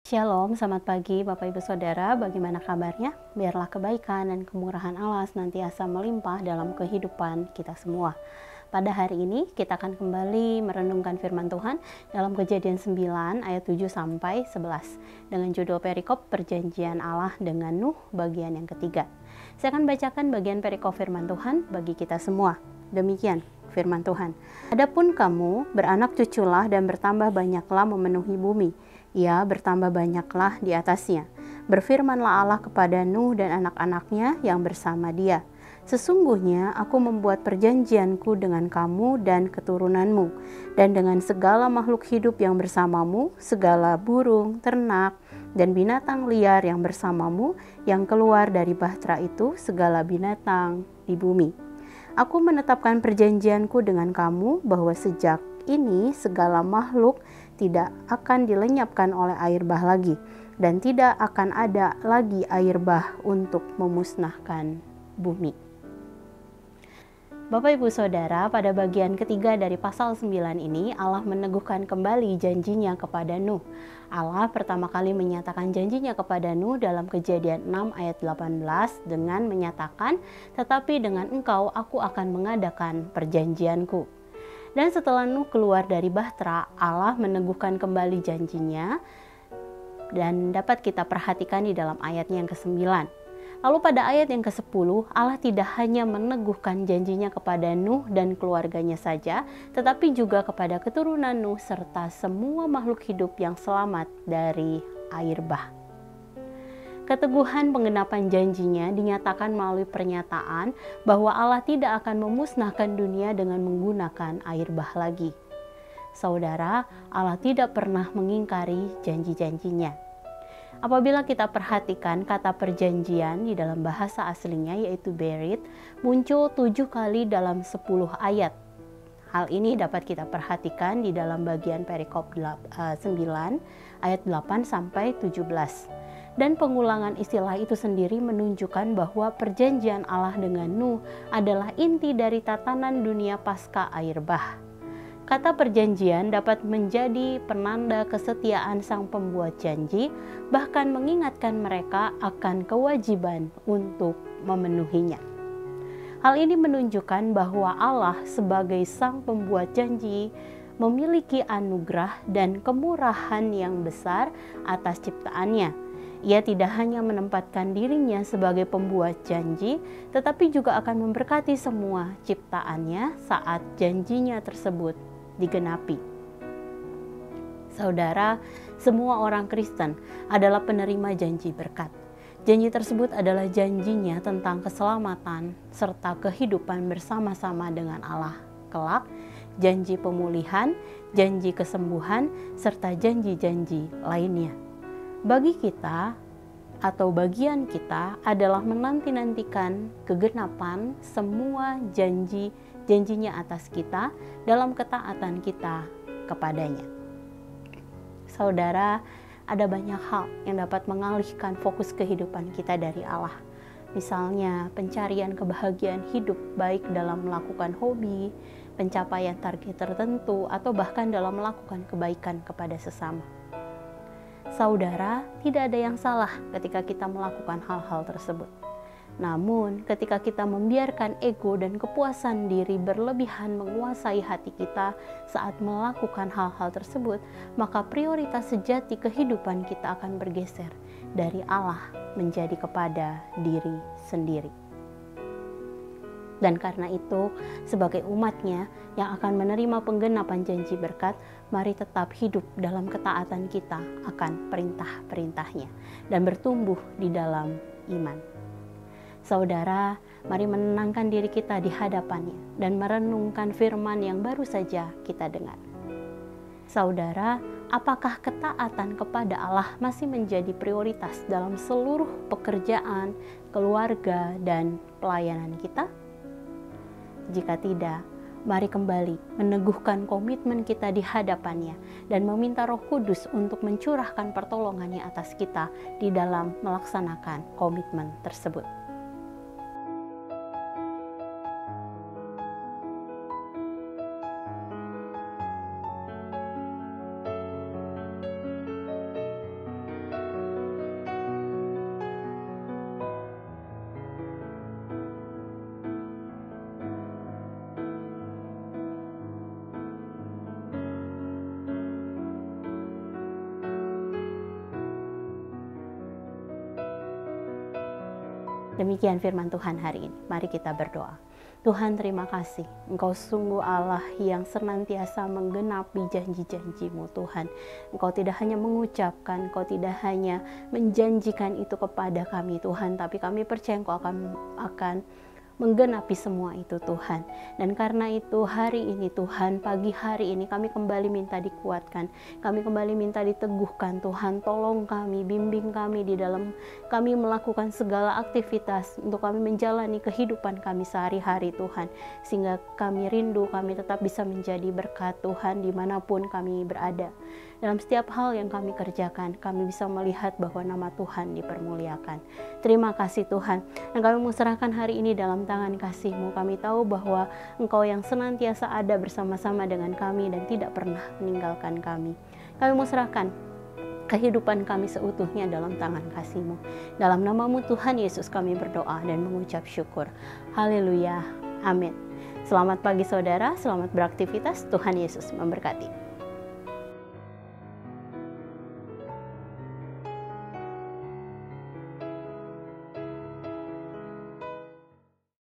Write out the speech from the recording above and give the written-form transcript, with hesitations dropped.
Shalom, selamat pagi Bapak Ibu Saudara, bagaimana kabarnya? Biarlah kebaikan dan kemurahan Allah senantiasa melimpah dalam kehidupan kita semua. Pada hari ini kita akan kembali merenungkan firman Tuhan dalam Kejadian 9 ayat 7 sampai 11 dengan judul perikop perjanjian Allah dengan Nuh bagian yang ketiga. Saya akan bacakan bagian perikop firman Tuhan bagi kita semua. Demikian firman Tuhan. Adapun kamu beranak cuculah dan bertambah banyaklah memenuhi bumi. Ia bertambah banyaklah di atasnya. Berfirmanlah Allah kepada Nuh dan anak-anaknya yang bersama dia. Sesungguhnya aku membuat perjanjianku dengan kamu dan keturunanmu, dan dengan segala makhluk hidup yang bersamamu, segala burung, ternak, dan binatang liar yang bersamamu, yang keluar dari bahtera itu, segala binatang di bumi. Aku menetapkan perjanjianku dengan kamu bahwa sejak ini segala makhluk tidak akan dilenyapkan oleh air bah lagi, dan tidak akan ada lagi air bah untuk memusnahkan bumi. Bapak Ibu Saudara, pada bagian ketiga dari pasal 9 ini Allah meneguhkan kembali janjinya kepada Nuh. Allah pertama kali menyatakan janjinya kepada Nuh dalam Kejadian 6 ayat 18 dengan menyatakan, "Tetapi dengan engkau aku akan mengadakan perjanjianku." Dan setelah Nuh keluar dari bahtera, Allah meneguhkan kembali janjinya dan dapat kita perhatikan di dalam ayatnya yang ke-9. Lalu pada ayat yang ke-10, Allah tidak hanya meneguhkan janjinya kepada Nuh dan keluarganya saja, tetapi juga kepada keturunan Nuh serta semua makhluk hidup yang selamat dari air bah. Keteguhan penggenapan janjinya dinyatakan melalui pernyataan bahwa Allah tidak akan memusnahkan dunia dengan menggunakan air bah lagi. Saudara, Allah tidak pernah mengingkari janji-janjinya. Apabila kita perhatikan kata perjanjian di dalam bahasa aslinya yaitu berit, muncul 7 kali dalam 10 ayat. Hal ini dapat kita perhatikan di dalam bagian perikop 9 ayat 8 sampai 17. Dan pengulangan istilah itu sendiri menunjukkan bahwa perjanjian Allah dengan Nuh adalah inti dari tatanan dunia pasca air bah. Kata perjanjian dapat menjadi penanda kesetiaan sang pembuat janji, bahkan mengingatkan mereka akan kewajiban untuk memenuhinya. Hal ini menunjukkan bahwa Allah sebagai sang pembuat janji memiliki anugerah dan kemurahan yang besar atas ciptaannya. Ia tidak hanya menempatkan dirinya sebagai pembuat janji, tetapi juga akan memberkati semua ciptaannya saat janjinya tersebut digenapi. Saudara, semua orang Kristen adalah penerima janji berkat. Janji tersebut adalah janjinya tentang keselamatan serta kehidupan bersama-sama dengan Allah kelak, janji pemulihan, janji kesembuhan, serta janji-janji lainnya. Bagi kita atau bagian kita adalah menanti-nantikan kegenapan semua janjinya atas kita dalam ketaatan kita kepadanya. Saudara, ada banyak hal yang dapat mengalihkan fokus kehidupan kita dari Allah. Misalnya pencarian kebahagiaan hidup baik dalam melakukan hobi, pencapaian target tertentu, atau bahkan dalam melakukan kebaikan kepada sesama. Saudara, tidak ada yang salah ketika kita melakukan hal-hal tersebut. Namun, ketika kita membiarkan ego dan kepuasan diri berlebihan menguasai hati kita saat melakukan hal-hal tersebut, maka prioritas sejati kehidupan kita akan bergeser dari Allah menjadi kepada diri sendiri. Dan karena itu, sebagai umatnya yang akan menerima penggenapan janji berkat, mari tetap hidup dalam ketaatan kita akan perintah-perintahnya dan bertumbuh di dalam iman. Saudara, mari menenangkan diri kita di hadapannya dan merenungkan firman yang baru saja kita dengar. Saudara, apakah ketaatan kepada Allah masih menjadi prioritas dalam seluruh pekerjaan, keluarga, dan pelayanan kita? Jika tidak, mari kembali meneguhkan komitmen kita di hadapannya dan meminta Roh Kudus untuk mencurahkan pertolongannya atas kita di dalam melaksanakan komitmen tersebut. Demikian firman Tuhan hari ini. Mari kita berdoa. Tuhan, terima kasih. Engkau sungguh Allah yang senantiasa menggenapi janji-janji-Mu, Tuhan. Engkau tidak hanya mengucapkan, Engkau tidak hanya menjanjikan itu kepada kami, Tuhan, tapi kami percaya Engkau akan menggenapi semua itu, Tuhan. Dan karena itu hari ini, Tuhan, pagi hari ini kami kembali minta dikuatkan, kami kembali minta diteguhkan, Tuhan. Tolong kami, bimbing kami di dalam kami melakukan segala aktivitas untuk kami menjalani kehidupan kami sehari-hari, Tuhan, sehingga kami rindu kami tetap bisa menjadi berkat, Tuhan, dimanapun kami berada. Dalam setiap hal yang kami kerjakan, kami bisa melihat bahwa nama Tuhan dipermuliakan. Terima kasih, Tuhan. Dan kami menserahkan hari ini dalam tangan kasih-Mu. Kami tahu bahwa Engkau yang senantiasa ada bersama-sama dengan kami dan tidak pernah meninggalkan kami. Kami menserahkan kehidupan kami seutuhnya dalam tangan kasih-Mu. Dalam nama-Mu Tuhan Yesus kami berdoa dan mengucap syukur. Haleluya. Amin. Selamat pagi saudara, selamat beraktivitas. Tuhan Yesus memberkati.